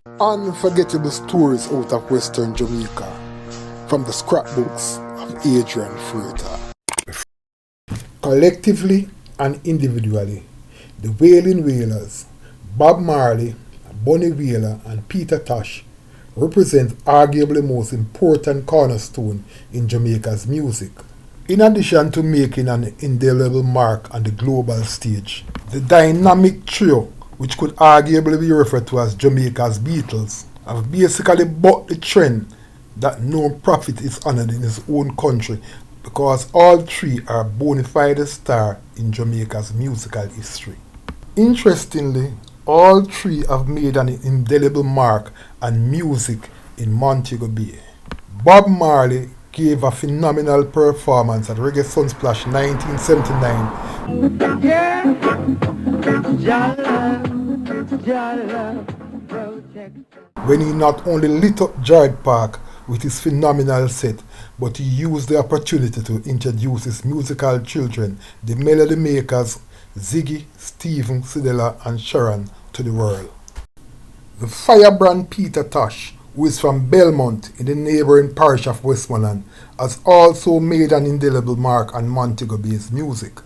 Unforgettable stories out of Western Jamaica from the scrapbooks of Adrian Freighter. Collectively and individually, the Wailing Wailers, Bob Marley, Bunny Wailer and Peter Tosh represent arguably the most important cornerstone in Jamaica's music. In addition to making an indelible mark on the global stage, the dynamic trio, which could arguably be referred to as Jamaica's Beatles, have basically bucked the trend that no prophet is honored in his own country because all three are bona fide stars in Jamaica's musical history. Interestingly, all three have made an indelible mark on music in Montego Bay. Bob Marley gave a phenomenal performance at Reggae Sunsplash 1979 when he not only lit up Jarrett Park with his phenomenal set, but he used the opportunity to introduce his musical children, the Melody Makers, Ziggy, Stephen, Sidela and Sharon, to the world. The firebrand Peter Tosh, who is from Belmont in the neighbouring parish of Westmoreland, has also made an indelible mark on Montego Bay's music.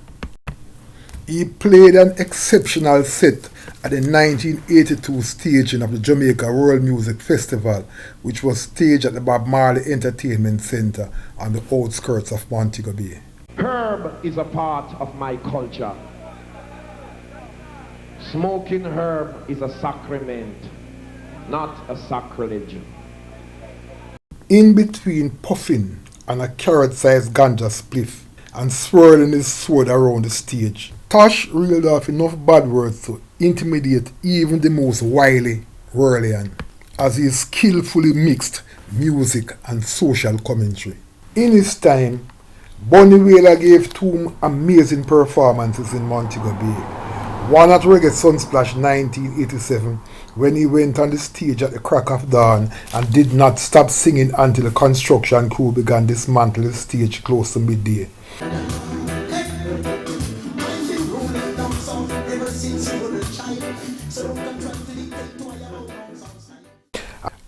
He played an exceptional set at the 1982 staging of the Jamaica World Music Festival, which was staged at the Bob Marley Entertainment Centre on the outskirts of Montego Bay. Herb is a part of my culture. Smoking herb is a sacrament, not a sacrilege. In between puffing and a carrot-sized ganja spliff and swirling his sword around the stage, Tosh reeled off enough bad words to intimidate even the most wily Whirlian, as he skillfully mixed music and social commentary. In his time, Bunny Wailer gave two amazing performances in Montego Bay. One at Reggae Sunsplash 1987, when he went on the stage at the crack of dawn and did not stop singing until the construction crew began dismantling the stage close to midday.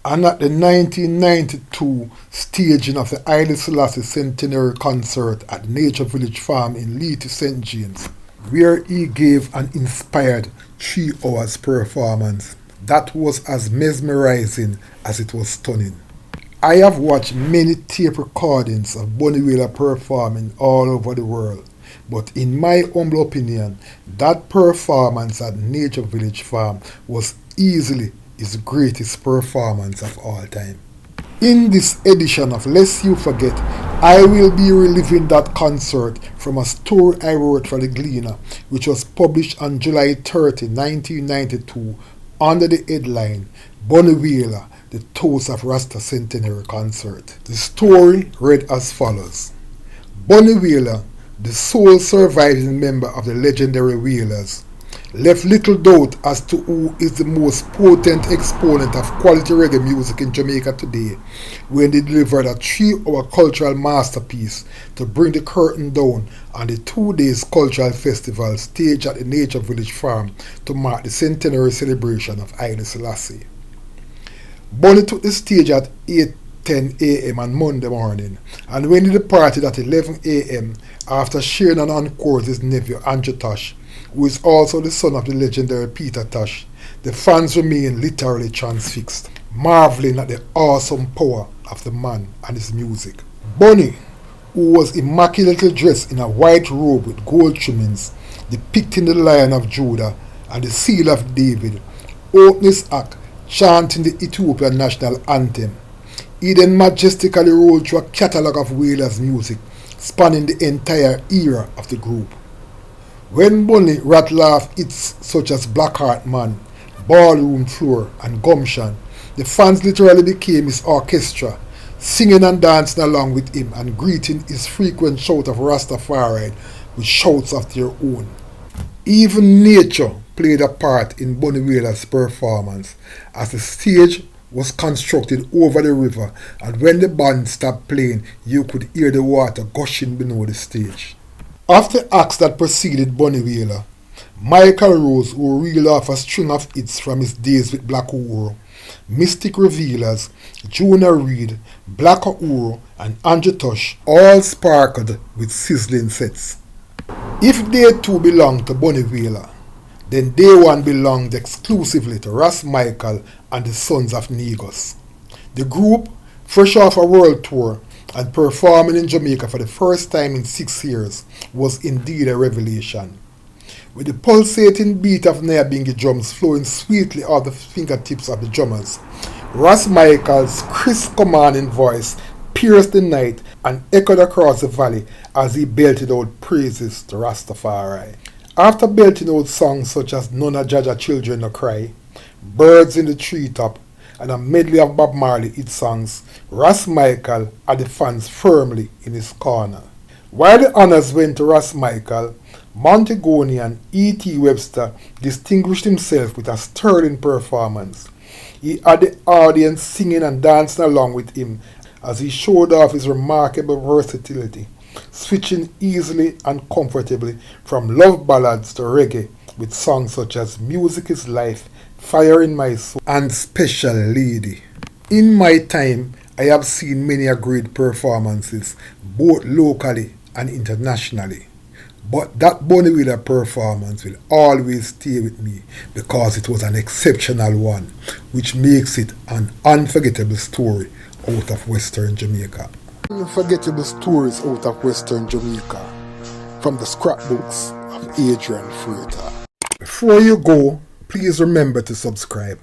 And at the 1992 staging of the Haile Selassie Centenary Concert at the Nature Village Farm in Leith, St. James, where he gave an inspired 3 hours performance that was as mesmerizing as it was stunning. I have watched many tape recordings of Bunny Wailer performing all over the world, but in my humble opinion, that performance at Nature Village Farm was easily his greatest performance of all time. In this edition of Lest You Forget, I will be reliving that concert from a story I wrote for The Gleaner, which was published on July 30, 1992, under the headline, Bunny Wailer, the Toast of Rasta Centenary Concert. The story read as follows. Bunny Wailer, the sole surviving member of the legendary Wailers, left little doubt as to who is the most potent exponent of quality reggae music in Jamaica today when they delivered a 3-hour cultural masterpiece to bring the curtain down on the 2 days cultural festival staged at the Nature Village Farm to mark the centenary celebration of Haile Selassie. Bunny took the stage at 8:10 a.m. on Monday morning, and when he departed at 11 a.m. after sharing an encore with his nephew Andrew Tosh, who is also the son of the legendary Peter Tosh, the fans remain literally transfixed, marveling at the awesome power of the man and his music. Bunny, who was immaculately dressed in a white robe with gold trimmings, depicting the Lion of Judah and the Seal of David, opened his act chanting the Ethiopian national anthem. He then majestically rolled through a catalogue of Wailers music, spanning the entire era of the group. When Bunny rattled off hits such as Blackheart Man, Ballroom Floor and Gumption, the fans literally became his orchestra, singing and dancing along with him and greeting his frequent shout of Rastafari with shouts of their own. Even nature played a part in Bunny Wailer's performance, as the stage was constructed over the river, and when the band stopped playing, you could hear the water gushing below the stage. After acts that preceded Bunny Wailer, Michael Rose, who reeled off a string of hits from his days with Black Uhuru, Mystic Revealers, Junior Reid, Black Uhuru, and Andrew Tosh all sparkled with sizzling sets. If Day 2 belonged to Bunny Wailer, then Day 1 belonged exclusively to Ras Michael and the Sons of Negus. The group, fresh off a world tour and performing in Jamaica for the first time in 6 years, was indeed a revelation. With the pulsating beat of Nyabingi drums flowing sweetly off the fingertips of the drummers, Ras Michael's crisp commanding voice pierced the night and echoed across the valley as he belted out praises to Rastafari. After belting out songs such as None of Jaja Children No Cry, Birds in the Treetop, and a medley of Bob Marley hit songs, Ras Michael had the fans firmly in his corner. While the honors went to Ras Michael, Montegonian E.T. Webster distinguished himself with a sterling performance. He had the audience singing and dancing along with him as he showed off his remarkable versatility, switching easily and comfortably from love ballads to reggae with songs such as Music is Life, Fire in My Soul, and Special Lady. In my time, I have seen many great performances, both locally and internationally. But that Bunny Wailer performance will always stay with me because it was an exceptional one, which makes it an unforgettable story out of Western Jamaica. Unforgettable stories out of Western Jamaica from the scrapbooks of Adrian Freighter. Before you go, please remember to subscribe.